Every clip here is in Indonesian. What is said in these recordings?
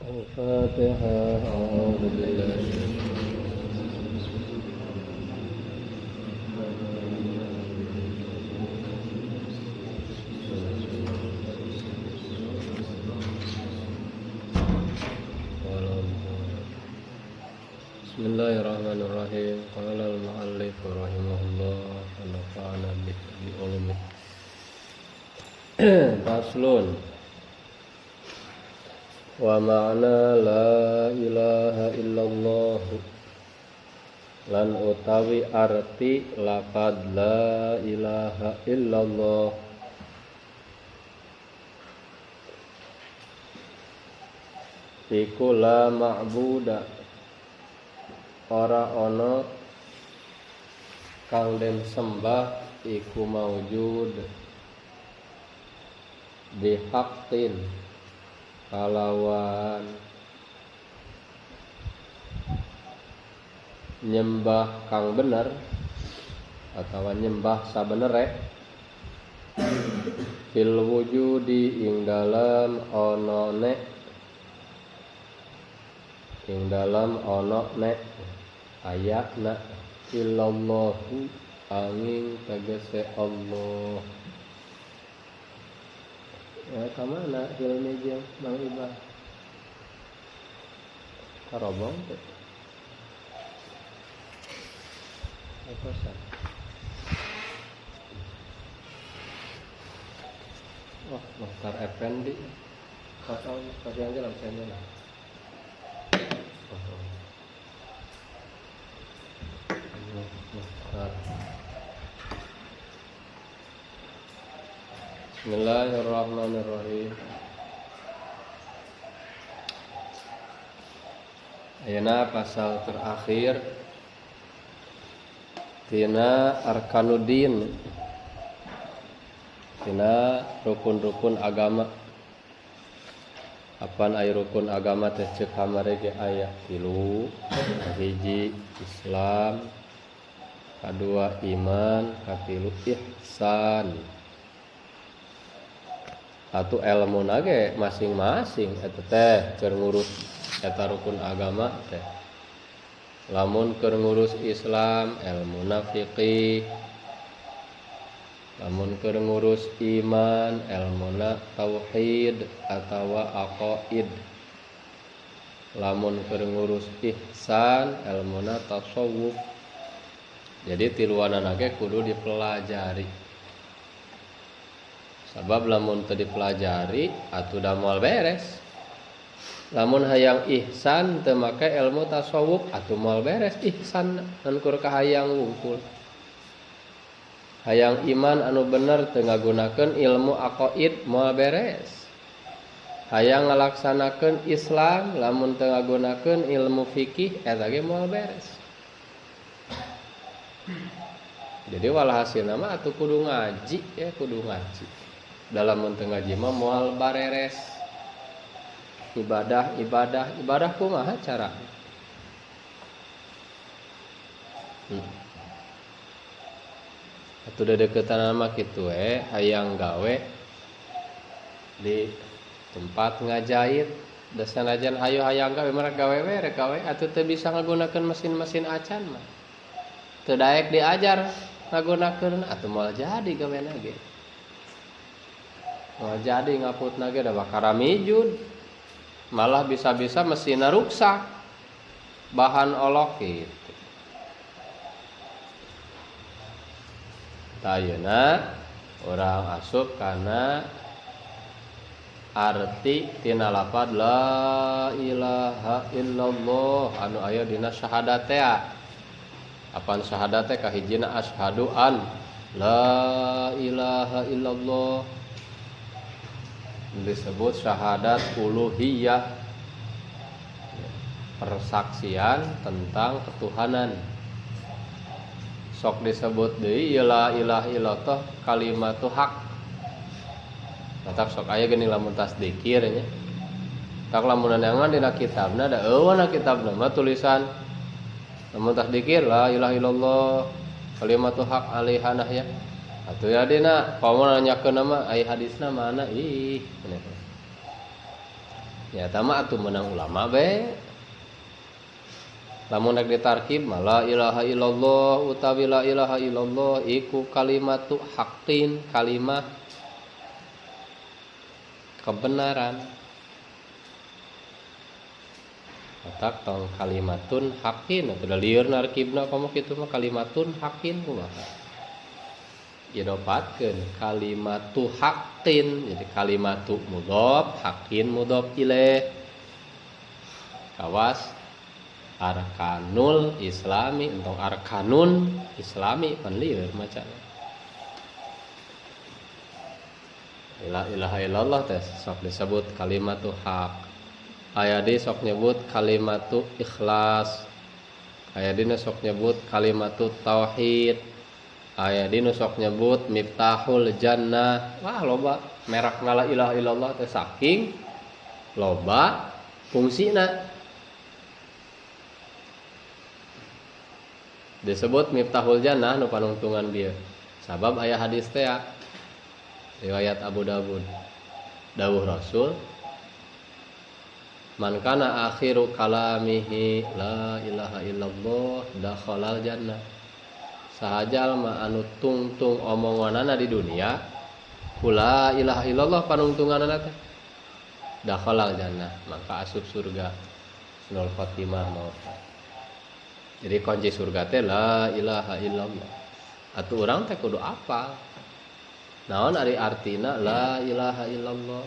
الفاتحة. أعوذ بالله Bismillahirrahmanirrahim. Qala al-mu'allif rahimahullah wa nafa'ana bi ulumih. Faslun. Wa ma'na la ilaha illallah lan utawi arti lafaz la ilaha illallah iku la ma'buda ora ana kang den sembah iku maujud bihaqqin kalawan nyembah kang bener atau nyembah sabenere fil wujudi ing dalam ana nek ayatna illallahu angin tegese Allah. Ya kamana hilmi jeung Mang Ibah karobong teh apa sah Mokhtar Effendi atau kasih aja langsungnya lah. Mokhtar. Bismillahirrahmanirrahim. Ayeuna pasal terakhir tina arkanuddin, tina rukun-rukun agama. Apaan aya rukun agama teh ceuk kamari ge aya 3. Hiji Islam, kadua iman, katilu ihsan. Atu ilmuna ge masing-masing eta teh keur ngurus eta rukun agama teh. Lamun keur ngurus Islam ilmuna fiqih, lamun keur ngurus iman ilmuna tauhid atawa aqaid, lamun keur ngurus ihsan ilmuna tasawuf. Jadi tiluanana ge kudu dipelajari. Sabab lamun teu dipelajari atuh da moal beres. Lamun hayang ihsan teu make ilmu tasawuf atuh moal beres ihsan anu keur kahayang wungkul. Hayang iman anu bener teu ngagunakeun ilmu aqaid moal beres. Hayang ngalaksanakeun Islam lamun teu ngagunakeun ilmu fikih eta ge moal beres. Jadi walhasilna mah atuh kudu ngaji ya, kudu ngaji. Dalam teu ngaji mah moal bareres. Ibadah kumaha cara? Atuh dedeketan mah kitu hayang gawe di tempat ngajait. Da sanajan hayu hayang gawe mah gawe we rek gawe atuh teu bisa ngagunakeun mesin-mesin acan mah. Teu daek diajar ngagunakeun atuh moal jadi gaweana ge. Moal jadi ngaputna ge da bakara mijud. Malah bisa-bisa mesinna ruksak. Bahan olok kitu. Ayeuna urang asup kana arti tina lafaz la ilaha illallah anu aya dina syahadat teh. Apaan syahadat teh kahijina asyhadu an la ilaha illallah. Disebut syahadat uluhiyah, persaksian tentang ketuhanan. Sok disebut deui la ilaha illallah kalimatu haq. Tak sok aya geuning lamun tas dzikir nya. Tak lamun neangan dina kitabna da eueuh kitabna mah tulisan lamun tas dzikir la ilaha illallah kalimatu haq alihanah ya. Atuh ya dina pamun nanyakeun mah ai hadisna mana ih. Ya tama atuh menang ulama be. Lamun rek ditarkib la ilaha illallah utawi la ilaha illallah iku kalimatu haqqin, kalimah kebenaran. Matak tong kalimatun haqqin atuh da lieur narkibna komo kitu mah kalimatun haqqin kumaha. Idopatkeun kalimatu haqqin jadi kalimatu mudhof, haqqin mudhof ilaih. Kawas arkanul islami entong arkanun islami pan lieur macana. La ilaha illallah teh sok disebut kalimatu haq. Aya di sok nyebut kalimatu ikhlas. Aya dina sok nyebut kalimatu tauhid. Aya dina sok nyebut miftahul jannah. Wah loba merek la ilaha illallah teh saking loba fungsina. Disebut miftahul jannah nu panungtungan bieu. Sabab aya hadis teh riwayat Abu Dawud. Dawuh Rasul, man kana akhiru kalamihi la ilaha illallah dakhalal jannah. Sahajal ma anu tungtung omonganana di dunia kula ilaha illallah panungtunganana teh dakhalal jannah, maka asup surga. Husnul khotimah maut. Jadi kunci surga teh la ilaha illallah. Atuh urang teh kudu apal. Naon ari artina la ilaha illallah?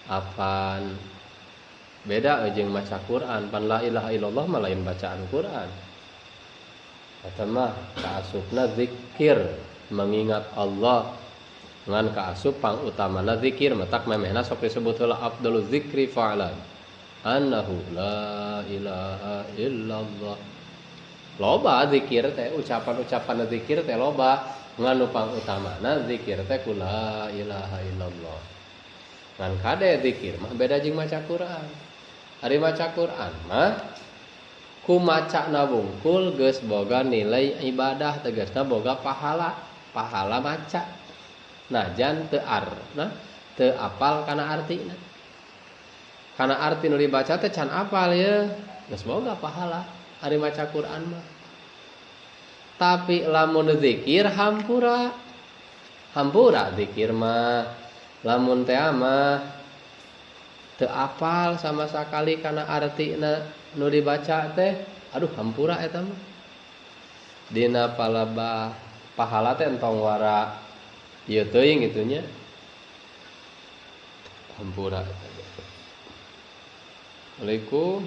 Apaan? Beda jeung maca Quran. Pan la ilaha illallah mah lain bacaan Quran. Eta mah kaasupna zikir, mengingat Allah. Ngan kaasup pangutamana zikir, matak memehna sok disebut heula afdaluz zikri fa'lan annahu la ilaha illallah. Loba zikir teh ucapan-ucapan zikir teh loba nganu pangutamana zikir teh ku la ilaha illallah. Ngan kade zikir mah beda jeung maca Quran. Ari maca Quran mah ku macana bungkul geus boga nilai ibadah, tegasna boga pahala maca. Najan teu teu apal kana artina. Kana arti nu dibaca teh can apal ya, geus boga pahala ari maca Quran mah. Tapi lamun zikir hampura zikir mah. Lamun teh mah teu apal sama sakali kana artina nu dibaca teh, aduh hampura eta mah. Dina pahala teh entong wara ieu teuing gitunya. Hampura eta. Assalamualaikum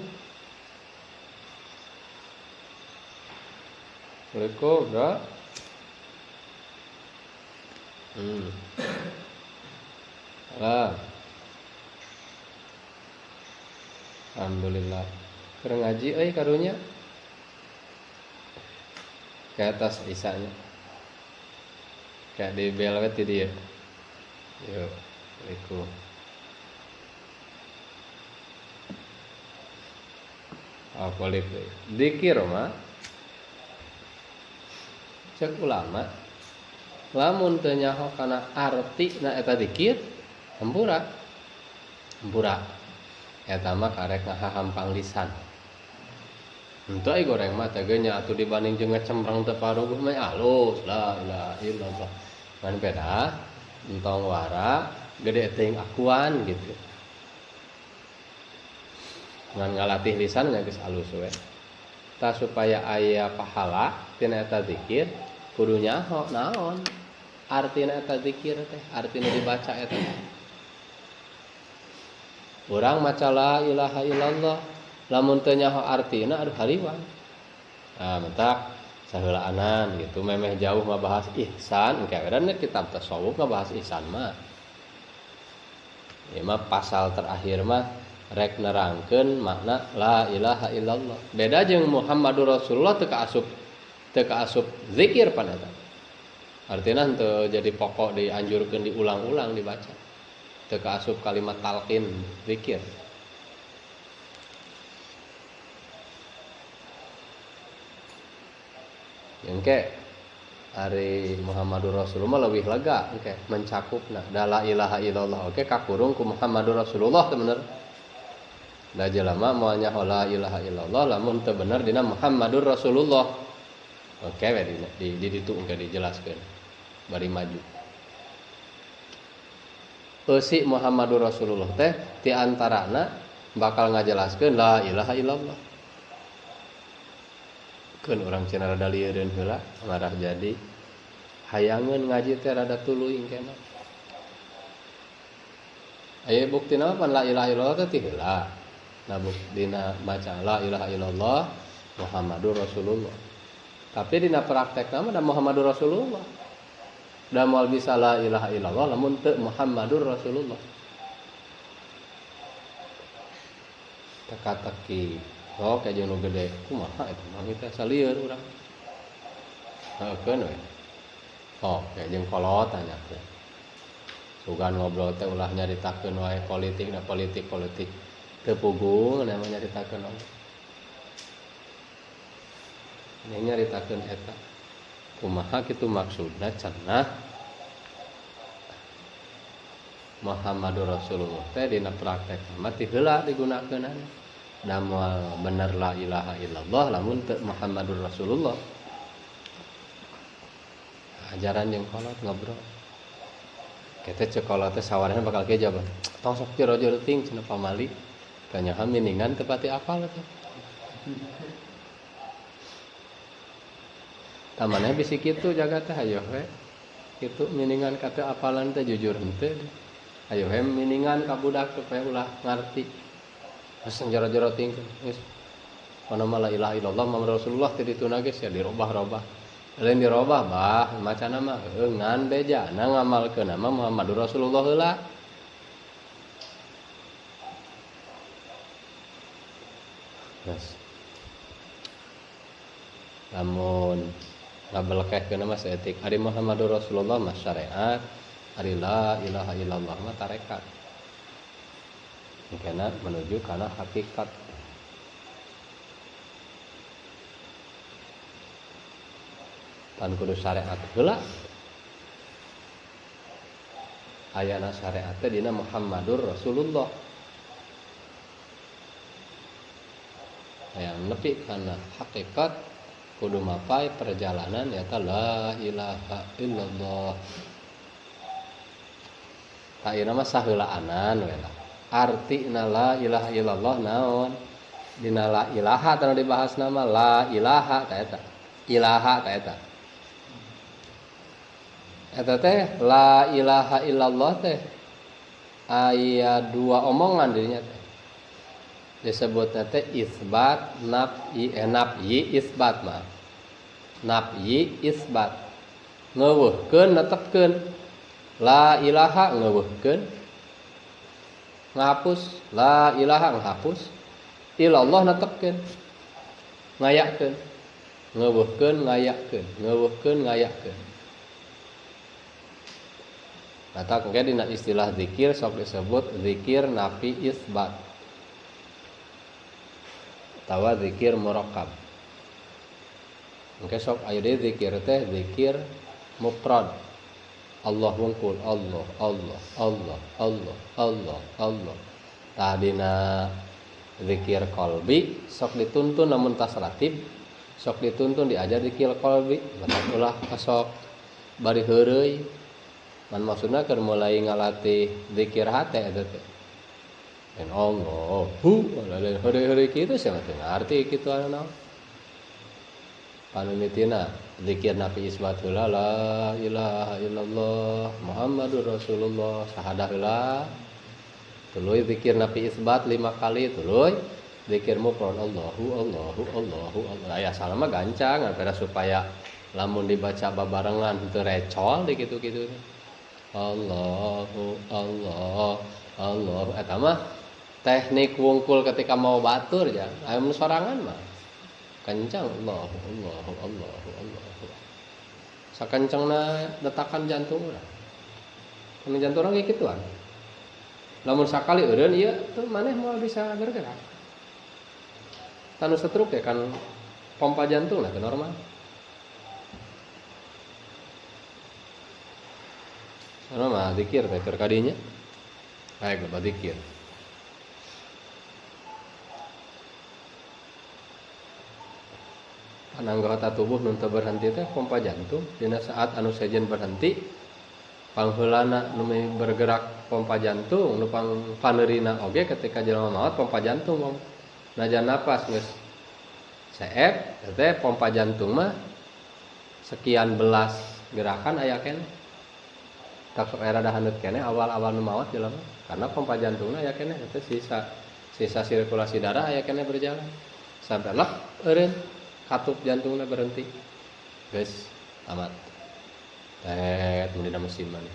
bro. Alhamdulillah. Keur ngaji euy karunya. Ke atas isanya. Kayak di bel we ti dieu. Yo, assalamualaikum. Boleh zikir mah cek ulama lamun teu nyaho kana artina eta zikir hampura eta mah karek ngahahampang lisan. Henteu ai goreng mah teh nya atuh dibanding jeung ngacemprang teu paruguh mah alus la ilaha illallah. Ngan beda entong wara gede teuing akuan gitu. Ngan ngalatih lisan nya geus alus we. Ta supaya aya pahala tina eta zikir kudu nyaho naon artina eta zikir teh, artina dibaca eta. Urang maca la ilaha illallah lamun teu nyaho artina aduh hariwang. Nah, mentak saheulaanan gitu memeh jauh mah bahas ihsan, engke we dan kitab tasawuf mah bahas ihsan mah. Ieu mah pasal terakhir mah rek nerangkeun makna la ilaha illallah. Beda jeung Muhammadur Rasulullah teu kaasup zikir pan eta. Artina henteu jadi pokok dianjurkeun diulang-ulang dibaca. Teu kaasup kalimat talqin zikir. Engke Ari Muhammadur Rasulullah lebih lega oke mencakupna da la ilaha illallah oke kakurung ku Muhammadur Rasulullah teh bener da jelema moal nyaho la ilaha illallah lamun teu bener dina Muhammadur Rasulullah oke we di ditu engke dijelaskeun bari maju eusi Muhammadur Rasulullah teh ti antarana bakal ngajelaskeun la ilaha illallah keun urang cenah rada lieureun heula marah jadi hayangeun ngaji teh rada tuluy engkena aya buktina pan la ilaha illallah teh ti heula nah dina maca la ilaha illallah Muhammadur Rasulullah tapi dina praktekna mah da Muhammadur Rasulullah da moal bisa la ilaha illallah lamun teu Muhammadur Rasulullah teka-teki oh kayak jeung nu gede kumaha eta mah kita salieur urang heukeun we oh kayak jeung kolot tanyakeun sugan ngobrol teh ulah nyaritakeun wae politik da politik teu puguh namanya nyaritakeun wae nya nyaritakeun eta kumaha kitu maksudna cenah Muhammadur Rasulullah teh dina praktek mah ti heula digunakeunana da moal bener la ilaha illallah lamun teu Muhammadur Rasulullah ajaran jeung kolot ngobrol kita cek kolot teh sawarana bakal kieu jawab tong sok jero-jero ting cenah pamali kanyaha miningan teu pati apal teh tamaneh bisi kitu jaga teh hayo we kitu miningan kata apalan teh jujur henteu hayo we miningan ka budak supaya ulah ngarti geus jero-jero tingkeun geus kana la ilaha illallah Muhammadur Rasulullah teh dituna geus ya dirobah-robah lain dirobah bah macana mah ngan bejana ngamalkeun nama Muhammadur Rasulullah heula geus lamun ngabelekehkeun mah saeutik ari Muhammadur Rasulullah mah syariat ari la ilaha illallah mah tarekat karena menuju karena hakikat pan kudu syariat heula ayana syariat teh dina Muhammadur Rasulullah yang nepi kana hakikat kudu mapai perjalanan eta la ilaha illallah ta ieu mah saheulaanan we lah artina la ilaha illallah naon dina la ilaha tanu dibahas nama la ilaha ta eta ilaha ta eta teh la ilaha illallah teh aya dua omongan dirinya teh disebutna teh isbat nafyi isbat mah nafyi isbat ngeuweuhkeun netepkeun la ilaha ngeuweuhkeun ngapus la ilaha ngapus illallah netepkeun ngayakkeun ngeuweuhkeun ngayakkeun mata kengke dina istilah zikir sok disebut zikir nafi isbat atawa zikir murakkab engke sok aya deui zikir teh zikir mufrad Allah wungkul Allah tah dina zikir qalbi sok dituntun namun tas ratib sok dituntun diajar zikir qalbi ulah sok bari heureuy man maksudna keur mulai ngalatih zikir hate eta teh en Allah lain heureuy kitu sia teh ngarti kitu anu panunitina zikir nafi isbat heula la ilaha illallah Muhammadur Rasulullah sahadah heula tuluy zikir nafi isbat 5 kali tuluy zikir mufrad Allahu aya salama gancang gara supaya lamun dibaca babarengan teu recol di kitu-kitu Allahu eta mah teknik wungkul ketika mau batur ya aya sorangan mah kencang Allahu sakencangna detakan jantung urang kan jantung urang kitu kan lamun sakali eureun ieu teu maneh moal bisa bergerak tanu stroke ya kan pompa jantung lah ke normal Anu mah zikir teh keur kadinya. Baik loba zikir. Anggota tubuh nun teu berhenti teh pompa jantung. Dina saat anu sejen berhenti, pangheulana nu bergerak pompa jantung, nu paneurina oge ketika jelema maot pompa jantung. Najan napas geus seep, teh pompa jantung mah sekian belas gerakan aya keneh. Tak sok era dahaneut keneh awal-awal nu maot jelema. Karena pompa jantungna aya keneh teh sisa sirkulasi darah aya keneh berjalan. Sampai lek eureun katup jantungnya berhenti, guys, tamat. Tet dina mesin mana?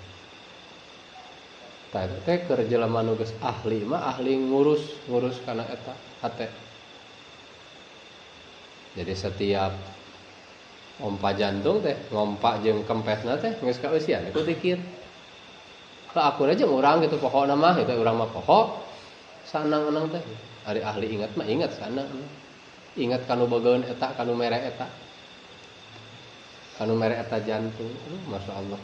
Teh keur jelema nu geus ahli mah ahli ngurus kana eta hate. Jadi setiap pompa jantung teh ngompa jeung kempesna teh geus kaeusian ku zikir. Ka akur aja urang gitu pokokna mah eta urang mah pokok sanang-anang teh. Ari ahli ingat mah ingat sanang. Ingat kanu bageun eta kanu mere eta. Kanu mere eta jantung. Masya Allah.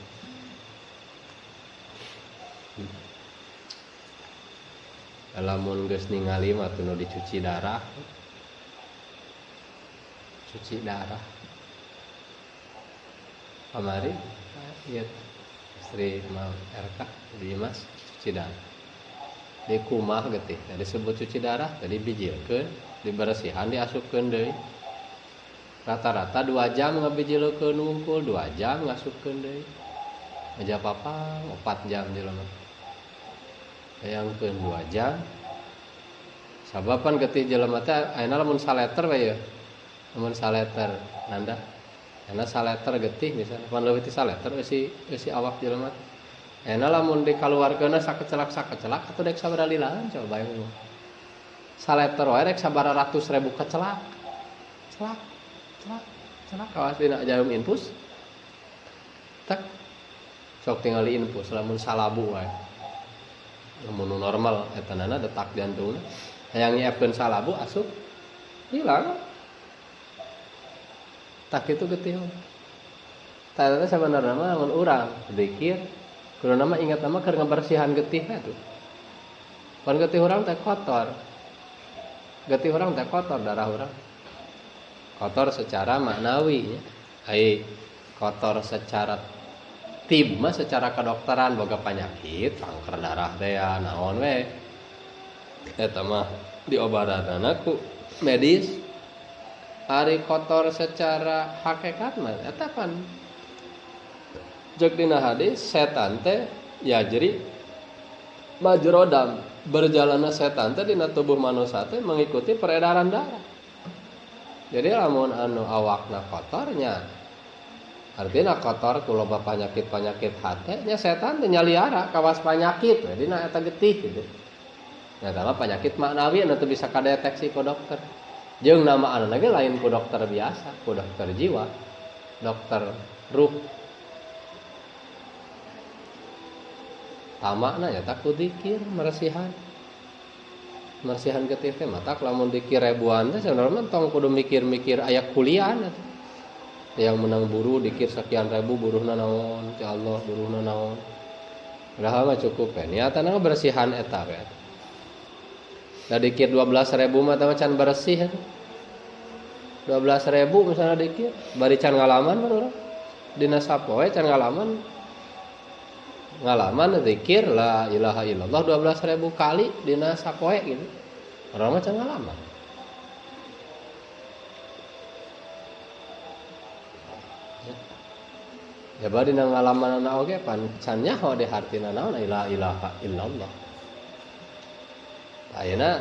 Lamun geus ningali mah teu dicuci darah. Cuci darah. Kamari ieu istri mau RK di Mas cuci darah. Di kumah getih, disebut cuci darah, tadi bijilkeun, diberesihan diasupkeun deui. Rata-rata 2 jam ngabijilkeun wungkul, 2 jam ngasupkeun deui. Aja papang 4 jam jelema. Bayangkeun 2 jam. Sababan getih jelema teh ayeuna lamun saleter we ya. Lamun saleter nanda. Ayeuna saleter getih misalnya, pan leuwih ti saleter eusi awak jelema. Ayeuna lamun dikaluarkeunna sakecelak atuh dek sabaraha lilaan coba bayang. Saleter wae rek sabaraha ratus ribu kecelak. Celak kawas dina jarum infus. Tak sok tingali infus lamun salabu wae. Lamun normal etanana detak jantungna. Hayang nyiepkeun salabu asup hilang. Tak itu getih. Tah sabenerna mah lamun urang zikir kudu nama ingat nama keur ngabersihan getih atuh. Pan getih urang teh kotor. Getih urang teh kotor, darah urang. Kotor secara maknawi nya. Ai kotor secara tib mah secara kedokteran boga penyakit, kanker darah teh naon we. Eta mah diobatanna ku medis. Ari kotor secara hakikat mah eta kan jeung dina hadis setan teh yajri majrodam berjalanna setan teh dina tubuh manusia teh mengikuti peredaran darah. Jadi lamun anu awakna kotornya artinya kotor ku loba penyakit-penyakit hate nya setan teh nyaliara kawas penyakit we dina eta getih gitu. Nya tama penyakit maknawi anu teu bisa kadeteksi ku dokter. Jeung nama anu ge lain ku dokter biasa, ku dokter jiwa, dokter ruh. Tamakna nyata ku zikir meresihan getih teh matak lamun dikir ribuan teh sebenarnya tong kudu mikir-mikir aya kuliah atuh. Yang menang buru dikir sekian ribu buruhna naon, ya Allah buruhna naon. Udah mah cukup ya. Niatana bersihan eta we. Da dikir 12.000 mah teh can bersih atuh. 12.000 misalnya dikir bari can ngalaman mah urang. Dina sapoe can ngalaman zikir la ilaha illallah 12.000 kali dina sapoe gitu. Orang mah can ngalaman. Ya bari dina ngalamanna oge pan can nyaho de hartina naon la ilaha illallah. Ayeuna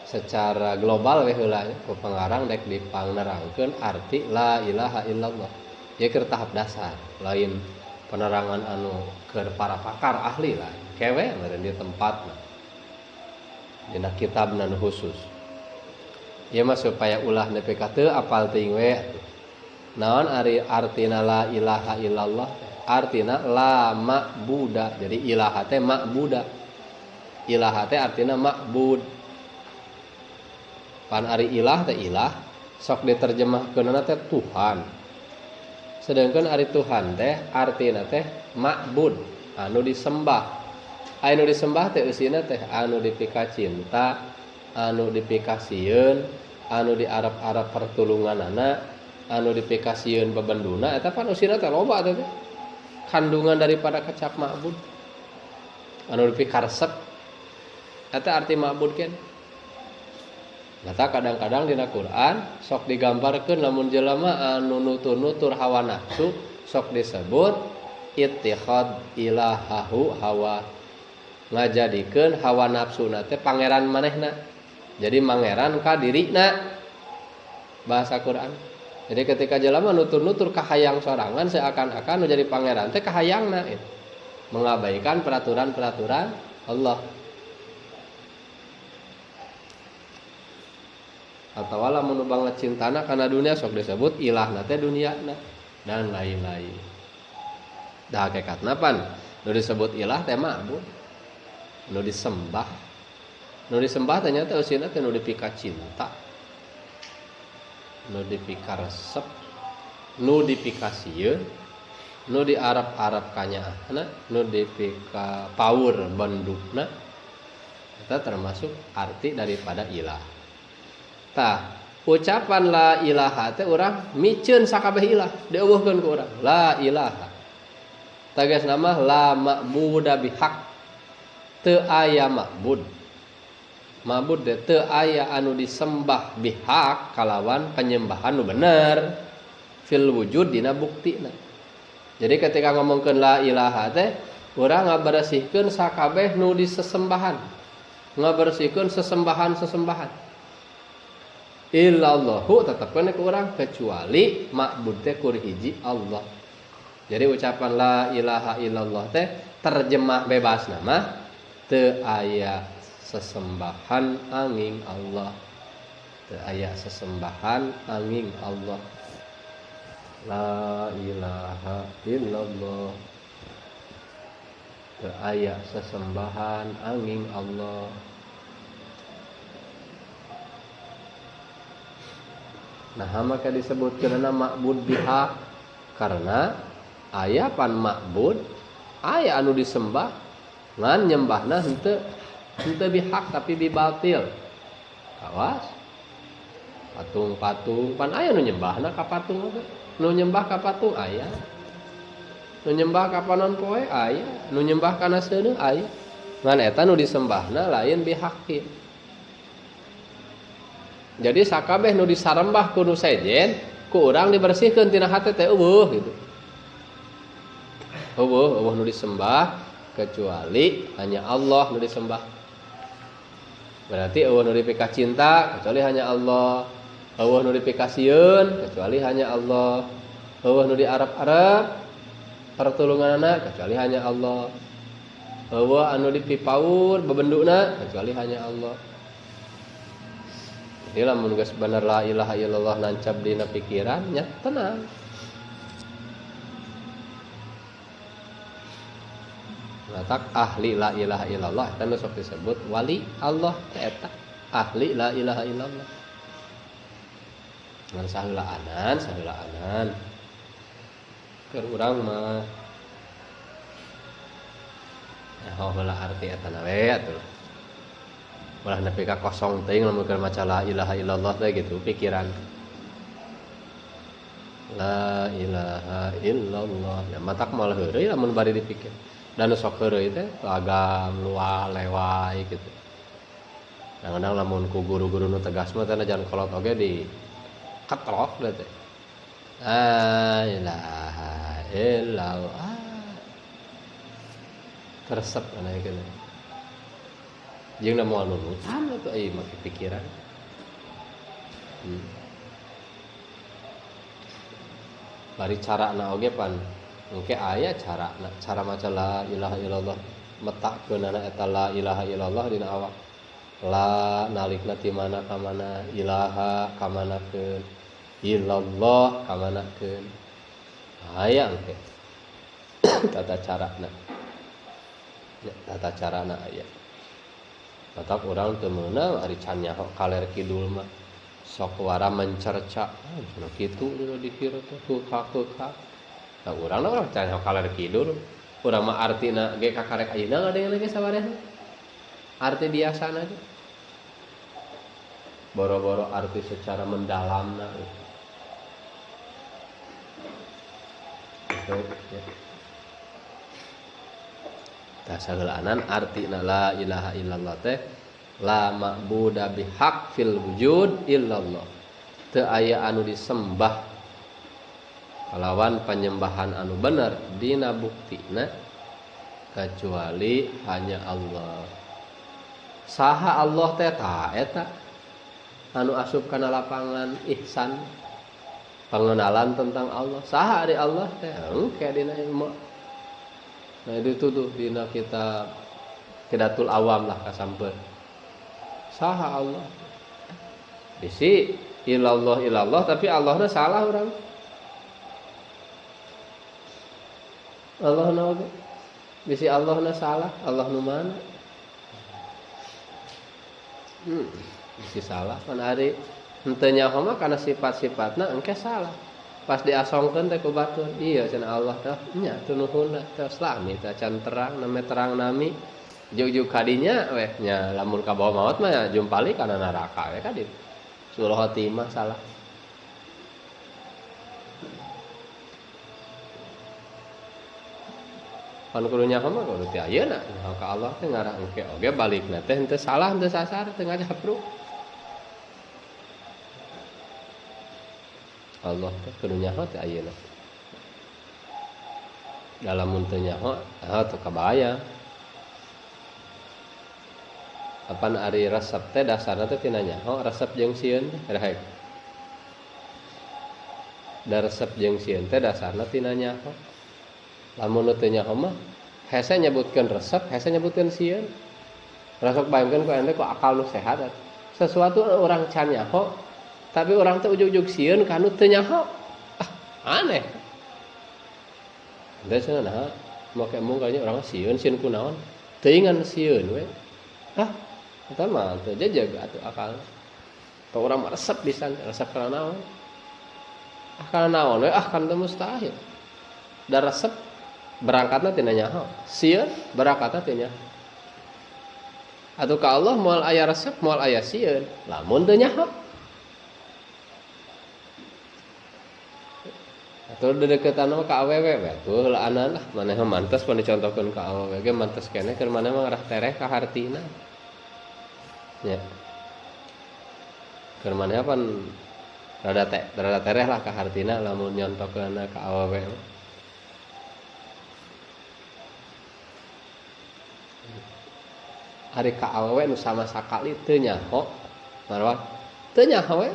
secara global we heula ku pangarang dek dipangnerangkeun arti la ilaha illallah. Ieu keur tahap dasar, lain penerangan anu keur para pakar ahli lah kewe meureun di tempatna dina kitabna nu khusus ieu mah supaya ulah nepi ka teu apal teuing we naon ari artina la ilaha illallah artina la ma'buda jadi ilaha teh ma'buda ilaha teh artina ma'bud pan ari ilah teh ilah sok diterjemahkeunna teh Tuhan. Sedangkan ari Tuhan teh artina teh ma'bud anu disembah. Anu disembah teh eusina teh anu dipika cinta, anu dipika sieun, anu diarap-arap pertulunganana, anu dipika sieun babenduna eta pan eusina teh loba teh. Kandungan daripada kecap ma'bud. Anu dipika resep eta arti ma'bud kan. Mata kadang-kadang dina Quran sok digambarkeun lamun jelema anu nutur hawa nafsu sok disebut ittikhad ilahahu hawa, ngajadikeun hawa nafsuna teh pangeran manehna. Jadi pangeran ka dirina bahasa Quran. Jadi ketika jelema nutur ka hayang sorangan seakan-akan nu jadi pangeran teh ka hayangna mengabaikan peraturan-peraturan Allah. Atau lamun banget cintana kana dunia sok disebut ilahna teh duniana dan lain-lain. Da hakikatna pan nu disebut ilah teh ma'bud, nu disembah. Nu disembah teh nya teh eusina teh nu dipika cinta, nu dipika resep, nu dipika sieun, nu diarap-arap kanyaahna, nu dipika paur bendukna. Eta termasuk arti daripada ilah. Tah, ucapan la ilaha teh urang miceun sakabeh ilah, dieuweuhkeun ku urang. La ilaha. Tegas nama la ma'buda bihaq. Teu aya ma'bud. Ma'bud teh teu aya anu disembah bihaq kalawan penyembahan nu bener fil wujud dina buktina. Jadi ketika ngomongkeun la ilaha teh urang ngabersihkeun sakabeh nu disesembahan. Ngabersihkeun sesembahan-sesembahan. Illallahu tetepkeun ku urang kecuali ma'bud teh kur hiji Allah. Jadi ucapan la ilaha illallah teh terjemah bebas nama teu aya sesembahan angin Allah. Teu aya sesembahan angin Allah. La ilaha illallah. Teu aya sesembahan angin Allah. Nah, maka disebutkeun ma'bud biha karena aya pan ma'bud, aya anu disembah ngan nyembahna henteu bihak tapi bibatil. Awas. Patung-patung pan aya nu nyembahna ka patung oge. Nu nyembah ka patung aya. Nu nyembah ka panon poe aya, nu nyembah kana seuneu aya. Ngan eta nu disembahna lain bihakin. Jadi sakabeh nu disarembah ku nu sejen, ku urang dibersihkeun tina hate teh eueuh gitu. Eueuh nu disembah kecuali hanya Allah nu disembah. Berarti eueuh nu dipika cinta kecuali hanya Allah. Eueuh nu dipika sieun kecuali hanya Allah. Eueuh nu diarap-arap pertulunganna kecuali hanya Allah. Eueuh anu dipipaur bebendukna kecuali hanya Allah. Jadi lamun geus bener la ilaha illallah nancap dina pikiran nya tenang. Latak ahli la ilaha illallah eta nu sok disebut wali Allah eta ahli la ilaha illallah. Ngan saheulaanan. Keur urang mah heula arti eta na we atuh. Malah nepi ka kosong teuing lamun keur maca la ilaha illallah teh gitu pikiran. La ilaha illallah. Ya matak malah heureuy lamun bari dipikir. Dan sok heureuy teh agam luah lewai gitu. Kadang-kadang lamun ku guru-guru nu tegas mah teh najan kolot oge di ketrok da teh. La ilaha illallah. Teresep kana ieu. Jeung da moal nunutan atuh ieu make pikiran. Bari carana oge pan engke aya carana, cara maca la ilaha illallah metakeunana eta la ilaha illallah dina awak. La nalikna ti mana ka mana, ilaha ka manakeun, illallah ka manakeun. Aya engke tata carana. Ya, tata carana aya. Tetap orang teu meunang ari can nyaho kaler kidul mah sok wara mencerca cenah kitu dina dikira teh keukak. Nah urang can nyaho kaler kidul Urang mah artina ge kakarek ayeuna ngadeng lagi sabareh. Arti biasana aja. Boro-boro arti secara mendalamna. Ya. Tah sageulaanan artina la ilaha illallah teh la ma'budu bihaq fil wujud illallah. Teu aya anu disembah kalawan penyembahan anu bener dina buktina kecuali hanya Allah. Saha Allah teh ta eta anu asup kana lapangan ihsan pengenalan tentang Allah. Saha ari Allah teh engke dina ilmu. Nah itu tuh dina kita Hidatul Awam lah kasampeun. Saha Allah? Bisi ilallah tapi Allahna salah urang. Allahna oge. Bisi Allahna salah, Allah nu mana? Bisi salah kan ari henteu nyaho mah kana sifat-sifatna engke salah. Pas diasongkeun teh ku batur, iya cenah Allah teh nya teu nuhunna teh lami teh can terang name terang nami. Juk-juk kadinya weh nya lamun ka bawah maut mah jumpali kana neraka we ka dieu. Suul khotimah salah. Pan kudu nyaho mah kudu teh ayeuna nyaho ka Allah teh ngarah engke oge balikna teh henteu salah henteu sasar teu ngajapru. Allah teh kudu nyaho teh ayeuna. Dalam mun teu nyaho teu kabaya. Apan ari resep teh dasarna teh tina nyaho, resep jeung sieun teh raek. Da resep jeung sieun teh dasarna tina nyaho. Lamun teu nyaho mah hese nyebutkeun resep, hese nyebutkeun sieun. Resep bayangkeun ku ente ku akal nu sehat. Sesuatu urang can nyaho, tapi urang teh ujug-ujug sieun kanu teu nyaho. Aneh. Da cenah nah, make mung kayaknya urang sieun ku naon? Teu ingan sieun we. Eta mah teu jajag atuh akal. Teu urang mah resep pisan, resep kana naon? Kana naon we kan teu mustahil. Da resep berangkatna tina nyaho, sieun berangkatna teu nyaho. Atuh ka Allah moal aya resep, moal aya sieun, lamun teu nyaho. Atuh dedeketan mah ka awewe we, tuh heulaanan lah maneh mantes pan dicontohkeun ka awewe ge mantes keneh keur maneh mah ngarah tereh ka hartina. Ya. Keur maneh pan rada tereh lah ka hartina lamun nyontohkeun ka awewe. Ari ka awewe nu sama sakali teu nyaho, marwah teu nyaho we.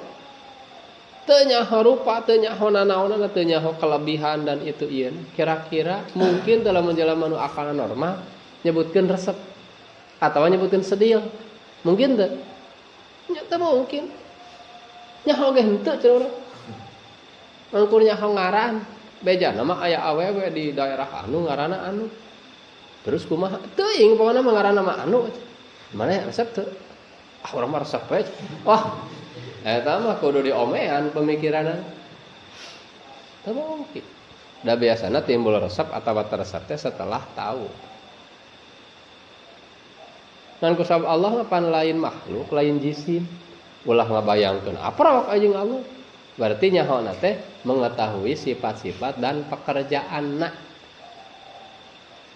Teu nyaho rupa, teu nyaho nanaonana, teu nyaho kelebihan dan itu ieu. Kira-kira mungkin dalam menjalma nu akalna normal nyebutkeun resep atawa nyebutkeun sedil. Mungkin teu? Nya teu mungkin. Nyaho ge henteu cenah urang. Angkur nyaho ngaran, bejana mah aya awewe di daerah anu ngaranna anu. Terus kumaha? Teuing pokona mah ngaranna mah anu. Mana resep teu? Urang mah resep we. Wah, eta mah kudu diomean pemikiranna. Teu mungkin. Da biasana timbul resep atawa resep teh setelah tahu. Ngan kusab Allah mah pan lain makhluk, lain jisim. Ulah ngabayangkeun apa rawak anjeun Allah. Berarti nyahona teh mengetahui sifat-sifat dan pekerjaanna.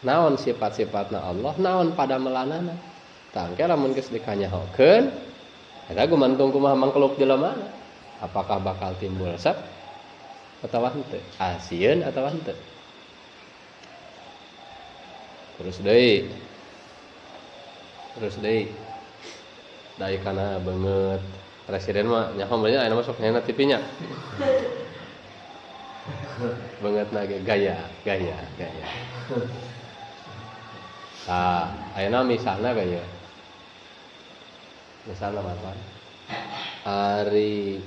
Naon sifat-sifatna Allah, naon pada melanana. Tangke lamun geus dikanyahokeun, eta gumantung kumaha mangkeluk jelemana. Apakah bakal timbul resep atawa henteu? Asieun atawa henteu? Terus deui. Dai kana beungeut presiden mah nyaho bener aya masuk nya TV-nya. Beungeutna ge gaya. Ayeuna misalna gaya. Misalna apa? Ari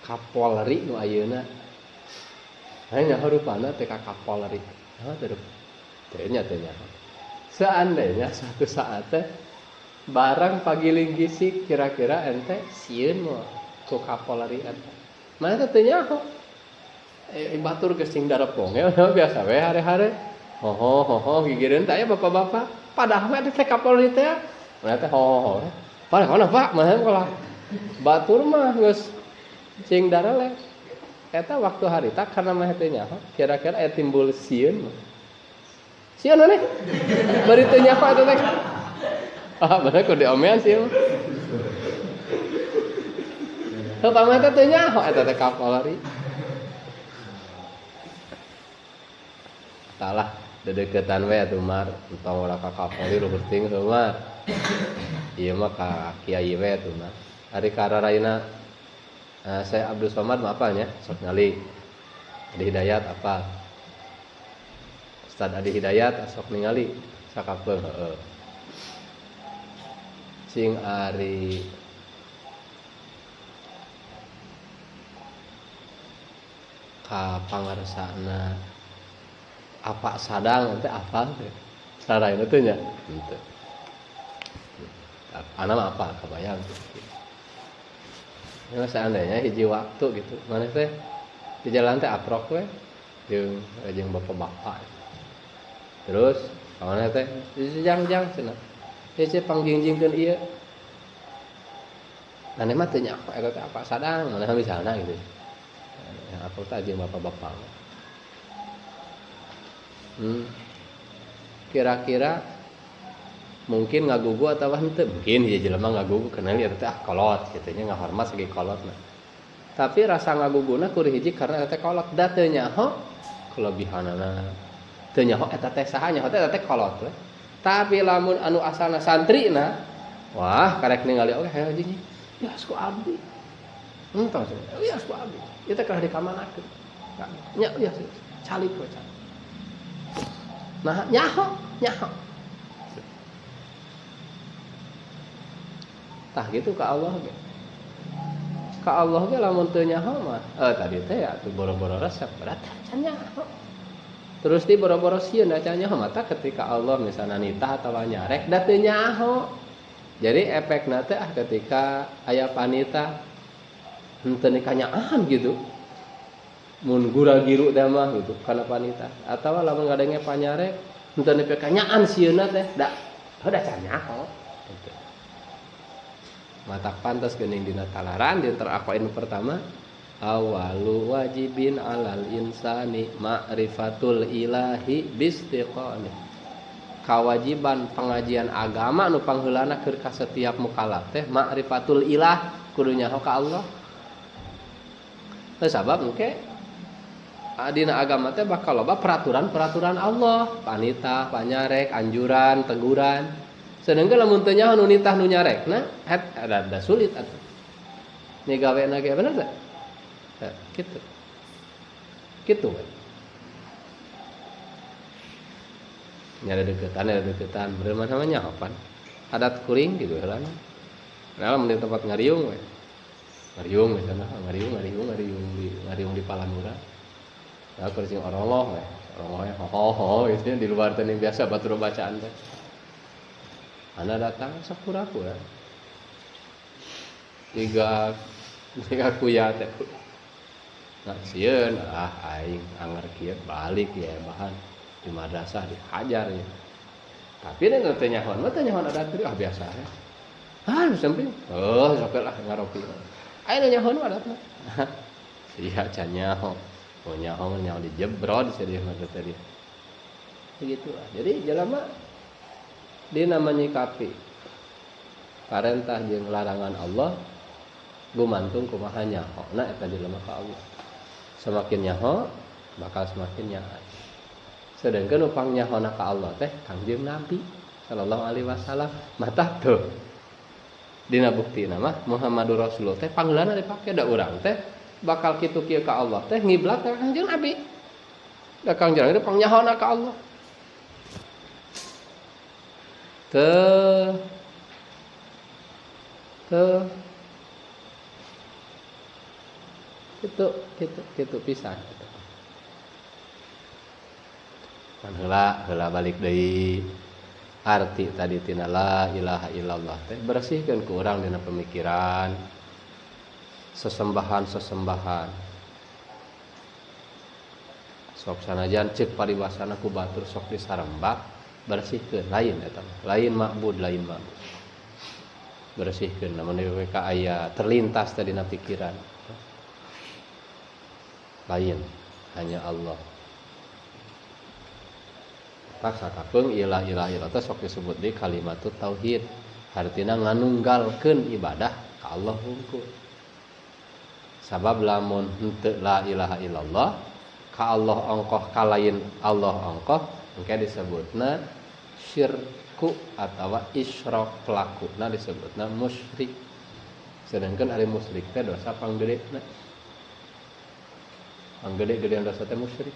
Kapolri nu ayeuna. Hanya harupana teh ka Kapolri. Teu nyaho. Seandainya suatu saat teh barang pagiling gisik kira-kira ente sieun moal ku Kapolri eta. Mana teh teu nyaho. Batur geus cing darepong ya biasa we hare-hare. Ho gigireun teh aya bapak-bapak. Padahal mah teh Kapolri teh. Mana teh ho. Pak, mana Pak? Mana kalau batur mah geus cing darelek. Eta waktu harita karena mah teu nyaho. Kira-kira aya timbul sieun. Sieun nih. Bari teu nyaho eta teh. Bener kok diomean sieun. Terutama eta teu nyaho eta teh Kapolri. Salah dedeketan we atuh Mar, entong ulah ka Kapolri lu berting heuh Mar. Ieu mah ka kiai we atuh Mar. Ari kararaina saya Abdul Somad mah apanya? Sok ngali. Adi Hidayat apa? Ustaz Adi Hidayat sok ningali sakapeung heueuh. Sing ari ka pangaresana apa sadang teh apa teh sarana teh nya henteu ana mah apa kabayang tuh ya seandainya hiji waktu gitu mana teh di jalan teh aprok we jeung bapak-bapak terus kawana teh jang cenah hece pangjingjingkeun ieu maneh mah teu nya eta teh apa sadang maneh misalna gitu yang aprok teh jeung bapak-bapak. Kira-kira mungkin ngagugu atau henteu mungkin ya jelema ngagugu kenal ieu teh kolot kitu nya ngahormat segi kolotna. Tapi rasa ngaguguna kudu hiji karena eta teh kolot da teu nyaho kelebihanana. Teu nyaho eta teh saha nyaho eta teh kolot we. Tapi lamun anu asalna santrina wah karek ningali oge hayo hiji ya asku abdi. Entong ya asku abdi. Ieu teh kana dikamanakeun. Nya ya calik we calik. Nah, nyaho. Tah gitu ka Allah ge. Ka Allah ge lamun teu nyaho mah, tadi teh ya tuh boro-boro resep berarti can nyaho. Terus di boro-boro sieun can nyaho mata ketika Allah misalna nitah atawa nyarek da teu nyaho. Jadi efekna teh ketika aya panitah henteu nikanyaan gitu. Mun gura giru da mah gitu kana panitah atawa lamun ngadenge panyarek henteu nepi kanyaan sieunna teh da can nyaho gitu. Mata pantas geuning dina talaran di terakoin pertama awalu wajibin alal insani ma'rifatul ilahi bistiqamah. Kawajiban pengajian agama anu pangheulana keur ka setiap mukallaf teh ma'rifatul ilah kudu nyaho ka Allah. Sabab engke dina agama teh bakal loba peraturan-peraturan Allah, panitah, panyarek, anjuran, teguran. Sedengkeun lamun teu nyaho nu nitah nu nyarekna, ada sulit atuh. Ni gawena ge bener teh? Kitu. Kitu we. Nyada deketan, bener mah namanya nyahopan. Adat kuring gitu heula. Nah, lamun di tempat ngariung we. Ngariung we cenah, ngariung di Palanura. Ya kucing oroloh we. Oroloh ho gitu di luar teh biasa batur bacaan teh. Ana datang sapura-pura. Tiga kuya teh. Nah, sieun aing anger kieu balik ya bahan di madrasah dihajar ya. Tapi nek teu nyahon mah teu nyahon adat kieu biasa ya. Samping. Sok lah ngaropi. Aya nyahon adat mah. Sia can nyaho. Oh nyaho dijebrod sedih mah teh dia. Begitu. Jadi jelema dina menyikapi parentah jeung larangan Allah gumantung kumaha nyahona eta dilema ka Allah. Semakin nyaho bakal semakin nyaho. Sedengkeun upang nyahona ka Allah teh Kangjeng Nabi sallallahu alaihi wasallam mata tuh dina buktina mah Muhammadur Rasulullah teh panggeulana dipake da urang teh bakal kitu kieu ka Allah teh ngiblat ka Kangjeng Nabi. Da Kangjeng Nabi pang nyahona ka Allah. Gitu pisan. Kan heula balik deui arti tadi tina la ilaha illallah teh bersihkeun ku urang dina pemikiran. sesembahan sok sanajan cek pariwasana ku batur sok disarembak bersihkeun lain eta lain ma'bud bersihkeun namun mereka aya terlintas tadi na pikiran lain hanya Allah tak sakapeung ilah teh sok disebut di kalimatut tauhid artina nganunggalkeun ibadah ka Allah hungkul sabab lamun henteu la ilaha illallah ka Allah ongkoh ka lain Allah ongkoh engke disebutna syirku atawa isyrak pelakuna disebutna musyrik sedangkan ari musyrik teh dosa panggedena panggede-gedean dosa teh musyrik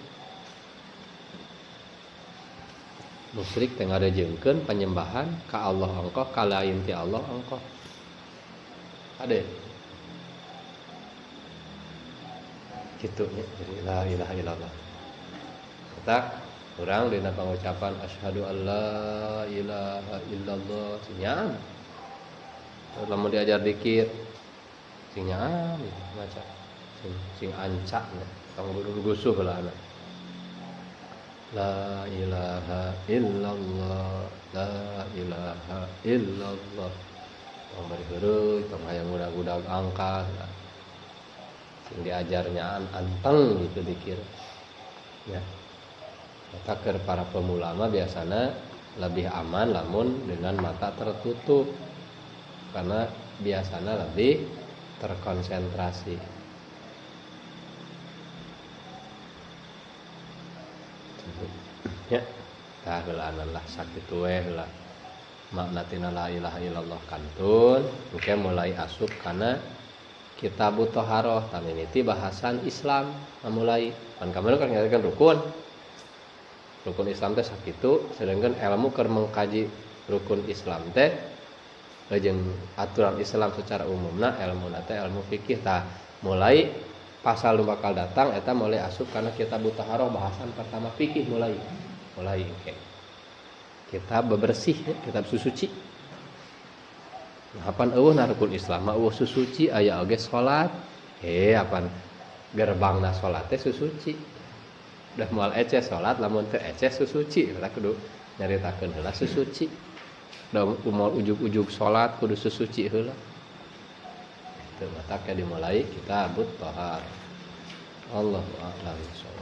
musyrik teh ngadejengkeun penyembahan ka Allah ongkoh ka lain ti Allah ongkoh ade kitu nya jadi la ilaha illallah kita urang dina pangucapan asyhadu alla ilaha illallah sinyaan lamun diajar dikir sinyaan maca sing ancak tong gusuh heula anak la ilaha illallah la ilaha illallah tong bari heureuk tong hayang budak-budak angkat sing diajarnya anteng gitu dikir ya maka keur para pemula mah biasana lebih aman lamun dengan mata tertutup karena biasana lebih terkonsentrasi ya tah heula lah sakitu we heula makna tina la ilaha illallah kantun engke mulai asup kana kitabut thaharah taminiti bahasan Islam mulai kan kamana kan ngajarkeun rukun Islam teh sakitu sedangkan ilmu keur mengkaji rukun Islam teh jeung aturan Islam secara umumna ilmuna teh ilmu fikih tah mulai pasal nu bakal datang eta mulai asup kana kitabut thaharah bahasan pertama fikih mulai engke kitab bebersih ya, kitab susuci apan eueuh na rukun Islam mah eueuh susuci aya oge salat apan gerbangna salat teh susuci udah moal ece salat lamun teu ece susuci ulah kudu nyaritakeun heula susuci da moal ujug-ujug salat kudu susuci heula teu mata ka dimulai kitabut thahar Allahu a'lam.